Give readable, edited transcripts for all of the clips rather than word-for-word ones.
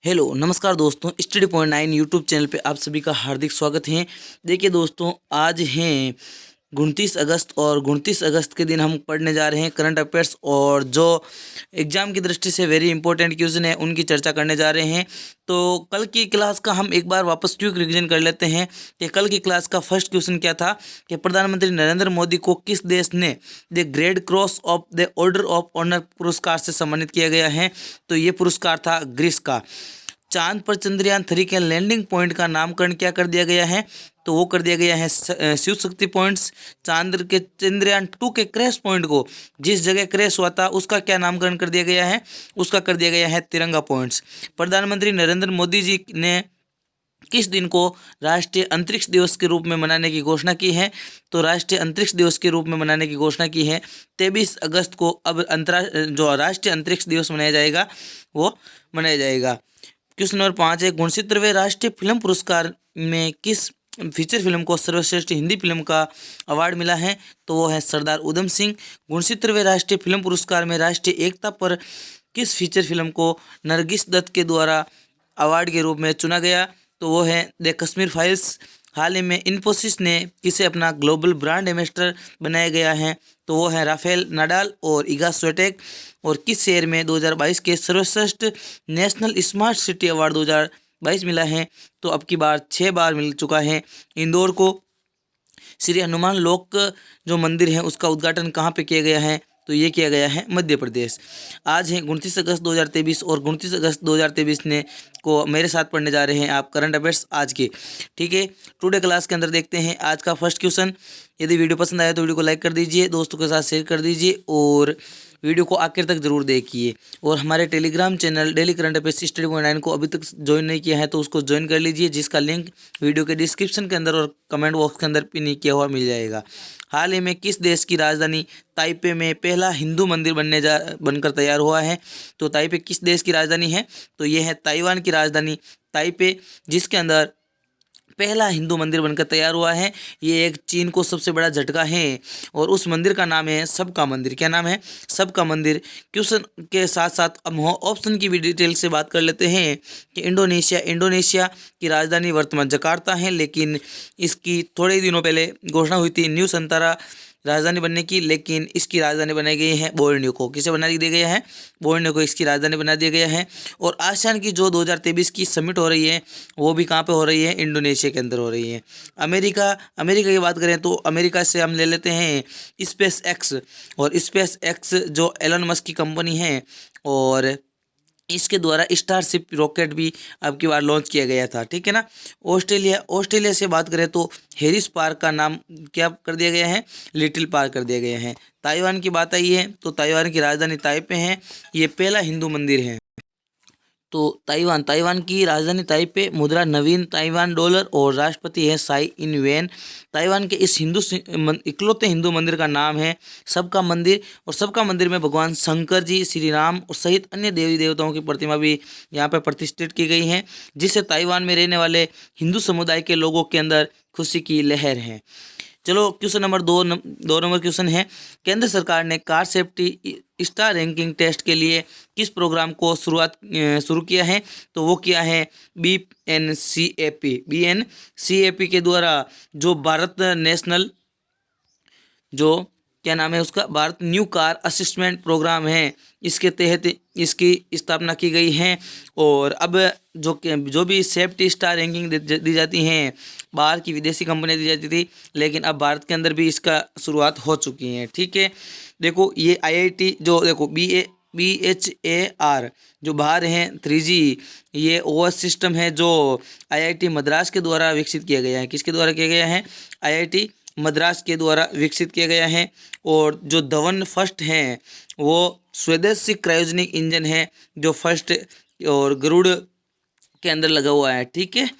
Hello नमस्कार दोस्तों, study point 9 YouTube channel पे आप सभी का हार्दिक स्वागत है। देखिए दोस्तों, आज हैं 29 अगस्त और 29 अगस्त के दिन हम पढ़ने जा रहे हैं करंट अफेयर्स, और जो एग्जाम की दृष्टि से वेरी इंपॉर्टेंट क्वेश्चन है उनकी चर्चा करने जा रहे हैं। तो कल की क्लास का हम एक बार वापस क्विक रिवीजन कर लेते हैं कि कल की क्लास का फर्स्ट क्वेश्चन क्या था कि प्रधानमंत्री नरेंद्र मोदी को किस देश ने the great cross of the order of honour पुरस्कार से सम्मानित किया गया है। तो ये पुरस्कार था ग्रीस का। चांद पर चंद्रयान 3 के लैंडिंग पॉइंट का नामकरण क्या कर दिया गया है, तो वो कर दिया गया है शिव शक्ति पॉइंट्स। चंद्रयान 2 के क्रैश पॉइंट को, जिस जगह क्रैश हुआ था उसका क्या नामकरण कर दिया गया है, उसका कर दिया गया है तिरंगा पॉइंट्स। प्रधानमंत्री नरेंद्र मोदी जी ने किस दिन को राष्ट्रीय अंतरिक्ष दिवस के रूप में मनाने की घोषणा की है, तो राष्ट्रीय अंतरिक्ष दिवस के रूप में मनाने की घोषणा की है 23 अगस्त को। अब जो राष्ट्रीय अंतरिक्ष दिवस मनाया जाएगा वो मनाया जाएगा। क्वेश्चन नंबर 5 है, 69वें राष्ट्रीय फिल्म पुरस्कार में किस फीचर फिल्म को सर्वश्रेष्ठ हिंदी फिल्म का अवार्ड मिला है, तो वो है सरदार उधम सिंह। 69वें राष्ट्रीय फिल्म पुरस्कार में राष्ट्रीय एकता पर किस फीचर फिल्म को नरगिस दत्त के द्वारा अवार्ड के रूप में चुना गया, तो वो है द कश्मीर फाइल्स। हाल ही में इन्फोसिस ने किसे अपना ग्लोबल ब्रांड एम्बेसडर बनाया गया है, तो वो है राफेल नाडाल और इगा स्विएटेक। और किस शहर में 2022 के सर्वश्रेष्ठ नेशनल स्मार्ट सिटी अवार्ड 2022 मिला है, तो अब की बार 6 बार मिल चुका है इंदौर को। श्री हनुमान लोक जो मंदिर है उसका उद्घाटन कहाँ पे किया गया है, तो ये किया गया है मध्य प्रदेश। आज है 29 अगस्त 2023 और 29 अगस्त 2023 ने को मेरे साथ पढ़ने जा रहे हैं आप करंट अफेयर्स आज के। ठीक है, टुडे क्लास के अंदर देखते हैं आज का फर्स्ट क्वेश्चन। यदि वीडियो पसंद आया तो वीडियो को लाइक कर दीजिए, दोस्तों के साथ शेयर कर दीजिए और वीडियो को आखिर तक जरूर देखिए। और हमारे Telegram channel daily current affairs study point 9 को अभी तक ज्वाइन नहीं किया है तो उसको ज्वाइन कर लीजिए, जिसका लिंक वीडियो के डिस्क्रिप्शन के अंदर और कमेंट बॉक्स के अंदर पिन किया हुआ मिल जाएगा। हाल ही में किस देश की राजधानी ताइपे में पहला हिंदू मंदिर बनकर तैयार हुआ है, तो ताइपे किस देश की राजधानी है, तो ये है ताइवान की राजधानी ताइपे, जिसके अंदर पहला हिंदू मंदिर बनकर तैयार हुआ है। ये एक चीन को सबसे बड़ा झटका है और उस मंदिर का नाम है सबका मंदिर। क्या नाम है? सबका मंदिर। क्वेश्चन के साथ साथ अब हम ऑप्शन की भी डिटेल से बात कर लेते हैं कि इंडोनेशिया की राजधानी वर्तमान जकार्ता है, लेकिन इसकी थोड़े ही दिनों पहले घोषणा हुई थी न्यू संतारा राजधानी बनने की, लेकिन इसकी राजधानी बनाई गई है बोर्नियो को। किसे बना दिया गया है? बोर्नियो को इसकी राजधानी बना दिया गया है। और आसियान की जो 2023 की समिट हो रही है वो भी कहाँ पे हो रही है? इंडोनेशिया के अंदर हो रही है। अमेरिका की बात करें तो अमेरिका से हम ले लेते हैं स्पेस एक्स। और स्पेस एक्स जो एलन मस्क की कंपनी है, और इसके द्वारा स्टारशिप रॉकेट भी अब की बार लॉन्च किया गया था। ठीक है ना। ऑस्ट्रेलिया से बात करें तो हेरिस पार्क का नाम क्या कर दिया गया है? लिटिल पार्क कर दिया गया है। ताइवान की बात आई है तो ताइवान की राजधानी ताइपे है। ये पहला हिंदू मंदिर है। तो ताइवान की राजधानी ताइपे, मुद्रा नवीन ताइवान डॉलर और राष्ट्रपति है साई इन वेन। ताइवान के इस इकलौते हिंदू मंदिर का नाम है सबका मंदिर। और सबका मंदिर में भगवान शंकर जी, श्री राम और सहित अन्य देवी देवताओं की प्रतिमा भी यहाँ पर प्रतिष्ठित की गई है, जिससे ताइवान में रहने वाले हिंदू समुदाय के लोगों के अंदर खुशी की लहर है। चलो क्वेश्चन नंबर दो नंबर क्वेश्चन है, केंद्र सरकार ने car safety star ranking test के लिए किस प्रोग्राम को शुरू किया है, तो वो किया है BNCAP के द्वारा। जो भारत नेशनल जो क्या नाम है उसका, Bharat new car assessment programme है, इसके तहत इसकी स्थापना की गई है। और अब जो भी सेफ्टी स्टार रैंकिंग दी जाती हैं, बाहर की विदेशी कंपनियां दी जाती थी, लेकिन अब भारत के अंदर भी इसका शुरुआत हो चुकी है। ठीक है, देखो ये IIT जो देखो BHAR जो बाहर हैं 3G, ये OS सिस्टम है जो IIT मद्रास के द्वारा विकसित किया गया है। किसके द्वारा किया गया है? IIT मद्रास के द्वारा विकसित किया गया है। और जो धवन फर्स्ट हैं वो स्वदेशी क्रायोजेनिक इंजन है जो फर्स्ट और गरुड़ के अंदर लगा हुआ है। ठीक है,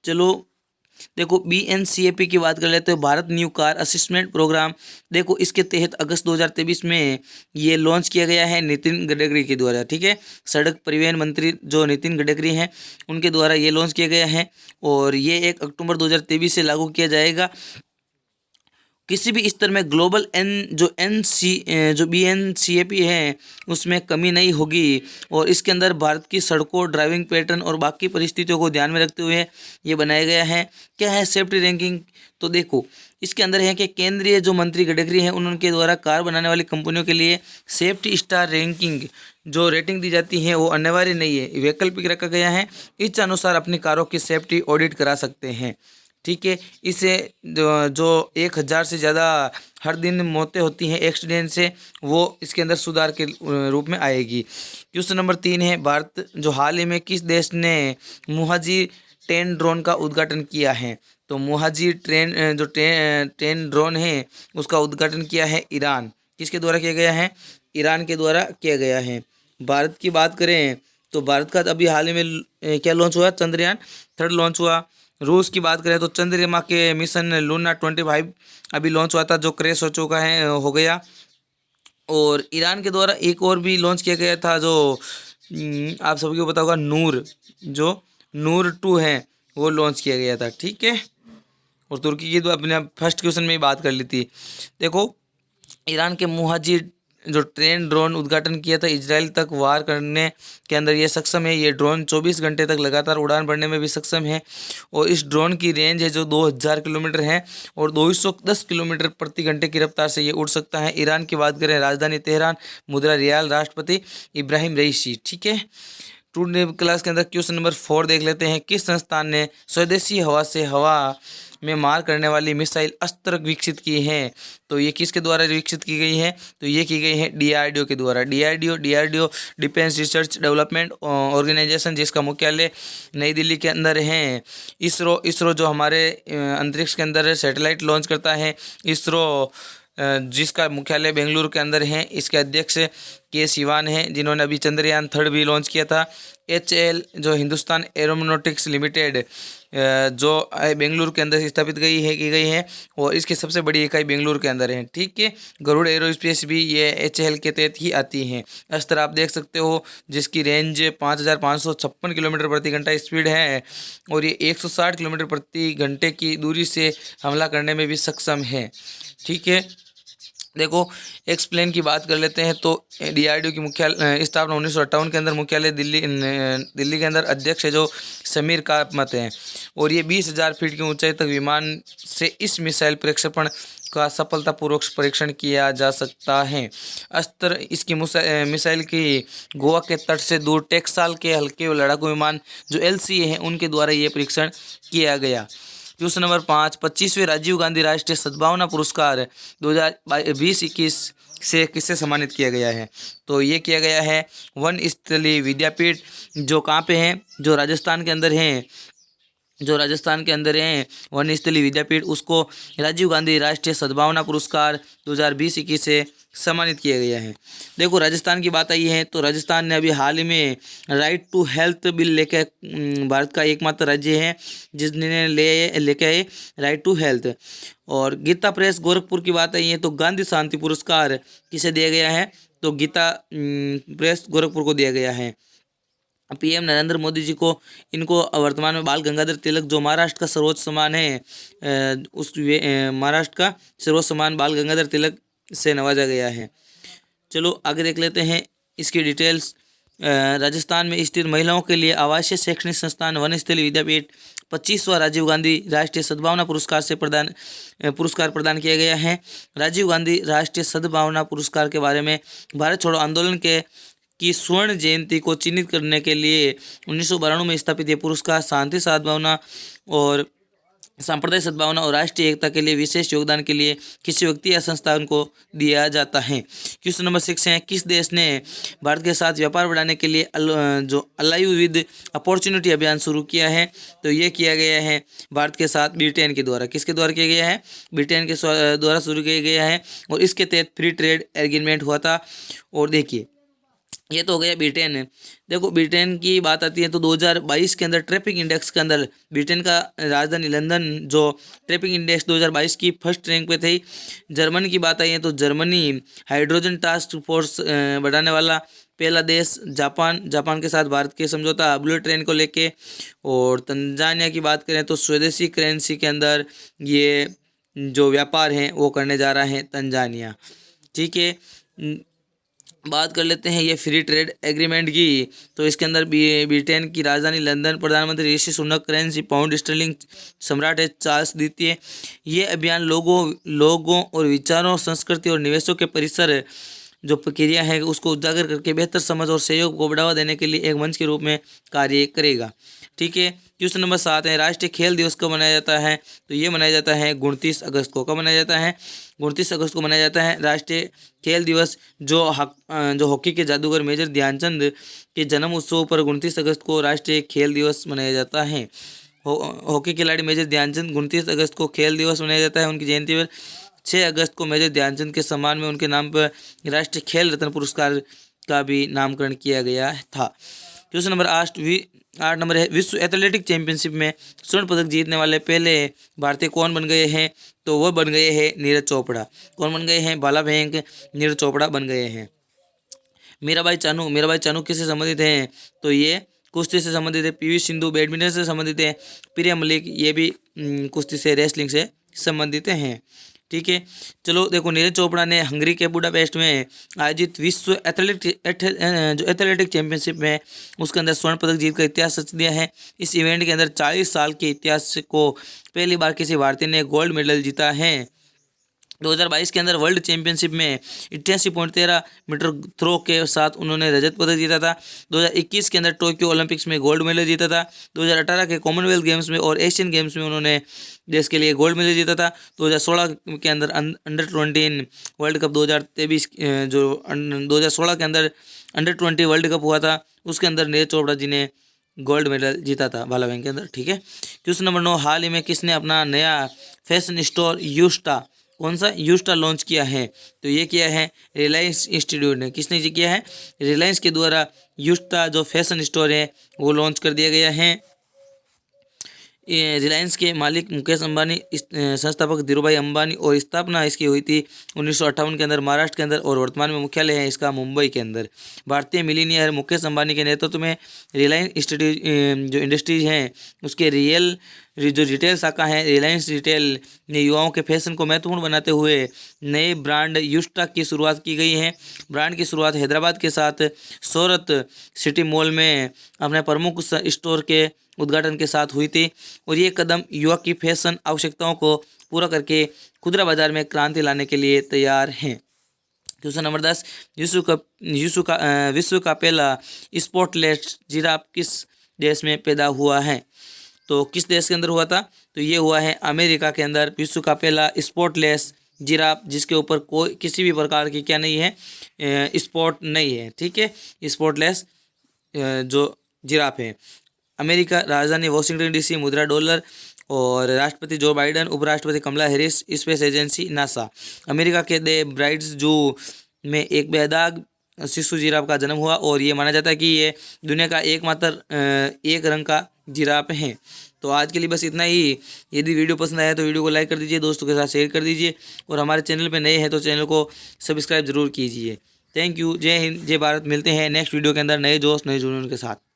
चलो देखो BNCAP की बात कर लेते हैं, Bharat new car assessment programme. देखो इसके तहत अगस्त 2023 में ये लॉन्च किया गया है नितिन गडकरी के द्वारा। ठीक है, सड़क परिवहन मंत्री जो नितिन गडकरी हैं उनके द्वारा ये लॉन्च किया गया है, और ये 1 अक्टूबर 2023 से लागू किया जाएगा। किसी भी स्तर में ग्लोबल जो BNCAP है उसमें कमी नहीं होगी। और इसके अंदर भारत की सड़कों, ड्राइविंग पैटर्न और बाकी परिस्थितियों को ध्यान में रखते हुए ये बनाया गया है। क्या है सेफ्टी रैंकिंग? तो देखो इसके अंदर है कि केंद्रीय जो मंत्री कैटेगरी है उनके द्वारा कार बनाने वाली कंपनियों के लिए सेफ्टी स्टार रैंकिंग जो रेटिंग दी जाती है वो अनिवार्य नहीं है, वैकल्पिक रखा गया है। इस अनुसार अपनी कारों की सेफ्टी ऑडिट करा सकते हैं। ठीक है, इससे जो 1,000 से ज़्यादा हर दिन मौतें होती हैं एक्सीडेंट से, वो इसके अंदर सुधार के रूप में आएगी। क्वेश्चन नंबर 3 है, भारत जो हाल ही में किस देश ने मुहाजी 10 ड्रोन का उद्घाटन किया है? तो मुहाजी जो 10 ड्रोन है उसका उद्घाटन किया है ईरान। किसके द्वारा किया गया है? ईरान के द्वारा किया गया है। भारत की बात करें तो भारत का अभी हाल ही में क्या लॉन्च हुआ? चंद्रयान 3 लॉन्च हुआ। रूस की बात करें तो चंद्रमा के मिशन लूना 25 अभी लॉन्च हुआ था जो क्रैश हो चुका है, हो गया। और ईरान के द्वारा एक और भी लॉन्च किया गया था जो आप सभी को पता होगा, नूर 2 है वो लॉन्च किया गया था। ठीक है, और तुर्की की तो अपने फर्स्ट क्वेश्चन में ही बात कर ली थी। देखो ईरान के मुहाजिर जो ट्रेन ड्रोन उद्घाटन किया था इजराइल तक वार करने के अंदर ये सक्षम है। ये ड्रोन 24 घंटे तक लगातार उड़ान भरने में भी सक्षम है। और इस ड्रोन की रेंज है जो 2000 किलोमीटर है और 210 किलोमीटर प्रति घंटे की रफ्तार से ये उड़ सकता है। ईरान की बात करें, राजधानी तेहरान, मुद्रा रियाल, राष्ट्रपति इब्राहिम रईसी। ठीक है, टू क्लास के अंदर क्वेश्चन नंबर 4 देख लेते हैं। किस संस्थान ने स्वदेशी हवा से हवा में मार करने वाली मिसाइल अस्त्र विकसित की है? तो ये किसके द्वारा विकसित की गई है? तो ये की गई है DRDO के द्वारा। DRDO defence research development organisation, जिसका मुख्यालय नई दिल्ली के अंदर है। इसरो जो हमारे अंतरिक्ष के अंदर सैटेलाइट लॉन्च करता है, इसरो जिसका मुख्यालय बेंगलुरु के अंदर है, इसके अध्यक्ष के सिवान हैं, जिन्होंने अभी चंद्रयान 3 भी लॉन्च किया था। HAL जो हिंदुस्तान एरोनॉटिक्स लिमिटेड जो बेंगलुरु के अंदर स्थापित की गई है और इसकी सबसे बड़ी इकाई बेंगलुरु के अंदर है। ठीक है, गरुड़ एरोस्पेस भी ये HAL के तहत ही आती है। अस्त्र आप देख सकते हो जिसकी रेंज 5556 किलोमीटर प्रति घंटा स्पीड है और ये 160 किलोमीटर प्रति घंटे की दूरी से हमला करने में भी सक्षम है। ठीक है, देखो एक्सप्लेन की बात कर लेते हैं तो DRDO की मुख्यालय स्थापना 1958 के अंदर मुख्यालय दिल्ली के अंदर अध्यक्ष है जो समीर कामत हैं और ये 20,000 फीट की ऊंचाई तक विमान से इस मिसाइल प्रक्षेपण का सफलतापूर्वक परीक्षण किया जा सकता है। अस्त्र इसकी मिसाइल की गोवा के तट से दूर टेक्साल के हल्के लड़ाकू विमान जो LCA हैं उनके द्वारा ये परीक्षण किया गया। क्वेश्चन नंबर 5, 25वें राजीव गांधी राष्ट्रीय सद्भावना पुरस्कार 2020-21 से किससे सम्मानित किया गया है? तो ये किया गया है वनस्थली विद्यापीठ, जो कहाँ पे है? जो राजस्थान के अंदर है। वनस्थली विद्यापीठ, उसको राजीव गांधी राष्ट्रीय सद्भावना पुरस्कार 2020-21 से सम्मानित किया गया है। देखो राजस्थान की बात आई है तो राजस्थान ने अभी हाल ही में राइट टू हेल्थ बिल लेके भारत का एकमात्र राज्य है जिसने लेके आए राइट टू हेल्थ। और गीता प्रेस गोरखपुर की बात आई है तो गांधी शांति पुरस्कार किसे दिया गया है? तो गीता प्रेस गोरखपुर को दिया गया है। PM नरेंद्र मोदी जी को इनको वर्तमान में बाल गंगाधर तिलक जो महाराष्ट्र का सर्वोच्च सम्मान है महाराष्ट्र का सर्वोच्च सम्मान बाल गंगाधर तिलक से नवाजा गया है। चलो आगे देख लेते हैं इसकी डिटेल्स। राजस्थान में स्थित महिलाओं के लिए आवासीय शैक्षणिक संस्थान वनस्थली विद्यापीठ 25वां राजीव गांधी राष्ट्रीय सद्भावना पुरस्कार प्रदान किया गया है। राजीव गांधी राष्ट्रीय सद्भावना पुरस्कार के बारे में भारत छोड़ो आंदोलन की स्वर्ण जयंती को चिन्हित करने के लिए 1992 में स्थापित ये पुरस्कार शांति सद्भावना और सांप्रदायिक सद्भावना और राष्ट्रीय एकता के लिए विशेष योगदान के लिए किसी व्यक्ति या संस्थान को दिया जाता है। क्वेश्चन नंबर 6 है, किस देश ने भारत के साथ व्यापार बढ़ाने के लिए जो अलाइव विद अपॉर्चुनिटी अभियान शुरू किया है? तो ये किया गया है भारत के साथ ब्रिटेन के द्वारा। किसके द्वारा किया गया है? ब्रिटेन के द्वारा शुरू किया गया है और इसके तहत फ्री ट्रेड एग्रीमेंट हुआ था। और देखिए ये तो हो गया ब्रिटेन। देखो ब्रिटेन की बात आती है तो 2022 के अंदर ट्रैफिक इंडेक्स के अंदर ब्रिटेन का राजधानी लंदन जो ट्रैफिक इंडेक्स 2022 की फर्स्ट रैंक पे थी। जर्मनी की बात आई है तो जर्मनी हाइड्रोजन टास्क फोर्स बढ़ाने वाला पहला देश। जापान के साथ भारत के समझौता बुलेट ट्रेन को लेके। और तंजानिया की बात करें तो स्वदेशी करेंसी के अंदर ये जो व्यापार है वो करने जा रहा है तंजानिया। ठीक है, बात कर लेते हैं ये फ्री ट्रेड एग्रीमेंट की। तो इसके अंदर ब्रिटेन की राजधानी लंदन, प्रधानमंत्री Rishi Sunak, currency pound sterling, सम्राट है चार्ल्स द्वितीय। ये अभियान लोगों और विचारों, संस्कृति और निवेशों के परिसर जो प्रक्रिया है उसको उजागर करके बेहतर समझ और सहयोग को बढ़ावा देने के लिए एक मंच के रूप में कार्य करेगा। ठीक है, क्वेश्चन नंबर 7 है, राष्ट्रीय खेल दिवस कब मनाया जाता है? तो ये मनाया जाता है 29 अगस्त को। कब मनाया जाता है? 29 अगस्त को मनाया जाता है राष्ट्रीय खेल दिवस। जो हॉकी के जादूगर मेजर ध्यानचंद के जन्म उत्सव पर 29 अगस्त को राष्ट्रीय खेल दिवस मनाया जाता है। हॉकी खिलाड़ी मेजर ध्यानचंद 29 अगस्त को खेल दिवस मनाया जाता है उनकी जयंती पर। 6 अगस्त को मेजर ध्यानचंद के सम्मान में उनके नाम पर राष्ट्रीय खेल रत्न पुरस्कार का भी नामकरण किया गया था। क्वेश्चन नंबर 8 नंबर है, विश्व एथलेटिक चैंपियनशिप में स्वर्ण पदक जीतने वाले पहले भारतीय कौन बन गए हैं? तो वह बन गए हैं नीरज चोपड़ा। कौन बन गए हैं? भाला फेंक नीरज चोपड़ा बन गए हैं। मीराबाई चानू किससे संबंधित हैं? तो ये कुश्ती से संबंधित है। पीवी सिंधु बैडमिंटन से संबंधित है। प्रिया मलिक ये भी कुश्ती से, रेसलिंग से संबंधित हैं। ठीक है, चलो देखो, नीरज चोपड़ा ने हंगरी के बुडापेस्ट में आयोजित विश्व एथलेटिक चैंपियनशिप में उसके अंदर स्वर्ण पदक जीत का इतिहास रच दिया है। इस इवेंट के अंदर 40 साल के इतिहास को पहली बार किसी भारतीय ने गोल्ड मेडल जीता है। 2022 के अंदर वर्ल्ड चैंपियनशिप में 88.13 मीटर थ्रो के साथ उन्होंने रजत पदक जीता था। 2021 के अंदर टोक्यो ओलंपिक्स में गोल्ड मेडल जीता था। 2018 के कॉमनवेल्थ गेम्स में और एशियन गेम्स में उन्होंने देश के लिए गोल्ड मेडल जीता था। 2016 के अंदर अंडर 20 वर्ल्ड कप 2023 जो 2016 के अंदर अंडर 20 वर्ल्ड कप हुआ था उसके अंदर नीरज चोपड़ा जी ने गोल्ड मेडल जीता था भाला फेंक के अंदर। ठीक है, क्वेश्चन नंबर 9, हाल ही में किसने अपना नया फैशन स्टोर यूस्टा, कौन सा यूस्टा लॉन्च किया है? तो ये किया है रिलायंस इंस्टीट्यूट ने। किसने ये किया है? रिलायंस के द्वारा यूस्टा जो फैशन स्टोर है वो लॉन्च कर दिया गया है। रिलायंस के मालिक मुकेश अंबानी, संस्थापक धीरूभाई अंबानी और स्थापना इसकी हुई थी 1958 के अंदर महाराष्ट्र के अंदर और वर्तमान में मुख्यालय है इसका मुंबई के अंदर। भारतीय मिलीनियर मुकेश अंबानी के नेतृत्व में रिलायंस इंस्टीट्यूट जो इंडस्ट्रीज हैं उसके जो रिटेल शाखा है रिलायंस रिटेल ने युवाओं के फैशन को महत्वपूर्ण बनाते हुए नए ब्रांड यूस्टा की शुरुआत की गई है। ब्रांड की शुरुआत हैदराबाद के साथ सूरत सिटी मॉल में अपने प्रमुख स्टोर के उद्घाटन के साथ हुई थी और ये कदम युवा की फैशन आवश्यकताओं को पूरा करके खुदरा बाजार में क्रांति लाने के लिए तैयार हैं। क्वेश्चन नंबर 10, विश्व का पहला स्पॉटलेस जिराफ किस देश में पैदा हुआ है? तो किस देश के अंदर हुआ था? तो ये हुआ है अमेरिका के अंदर विश्व का पहला स्पॉटलेस जिराफ जिसके ऊपर कोई किसी भी प्रकार की क्या नहीं है, स्पॉट नहीं है। ठीक है, स्पॉटलेस जो जिराफ है। अमेरिका, राजधानी वॉशिंगटन डीसी, मुद्रा डॉलर और राष्ट्रपति जो बाइडन, उपराष्ट्रपति Kamala Harris, space agency NASA. America के दे ब्राइड्स जू में एक बेदाग शिशु जिराफ का जन्म हुआ और ये माना जाता है कि ये दुनिया का एकमात्र एक रंग का जिराफ है। तो आज के लिए बस इतना ही। यदि वीडियो पसंद आया तो वीडियो को लाइक कर दीजिए, दोस्तों के साथ शेयर कर दीजिए और हमारे चैनल पे नए हैं तो चैनल को सब्सक्राइब जरूर कीजिए। थैंक यू, जय हिंद, जय भारत। मिलते हैं नेक्स्ट वीडियो के अंदर नए जोश नए जुनून के साथ।